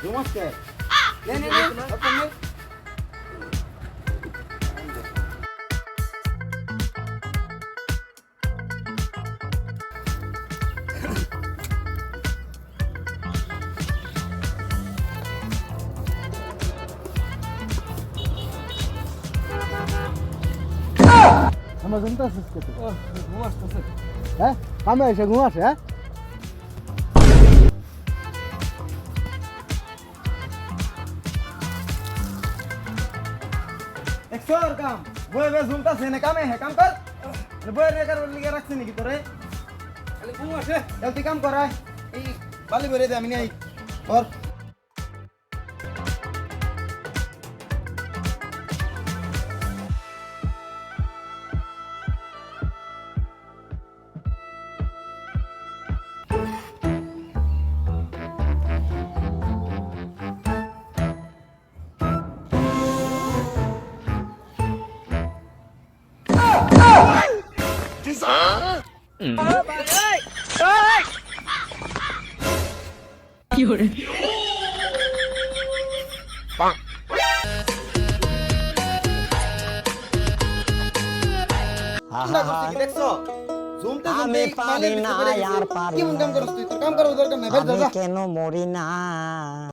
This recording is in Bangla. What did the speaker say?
ঘুমাচ্ছে নে নে নে ওপেন নে আমার ঘুমটা শেষ করতে ঘুমাচ্ছে হ্যাঁ কামে এসে ঘুমাস হ্যাঁ একশোর কাম বই বে ঝুমতাছে না কামে হে কাম কর বই রে কার লিগে রাখছিস নাকি তোরে খালি ঘুমাচ্ছে জলদি কাম করায় এই বালি ভরে দে আমি নাই কর দেখছো ঝুমতে আমি পারি না আর পারি কি মন কাম করছিস তুই তোর কাম করার দরকার নাই ভাই আমি যা কেন মরি না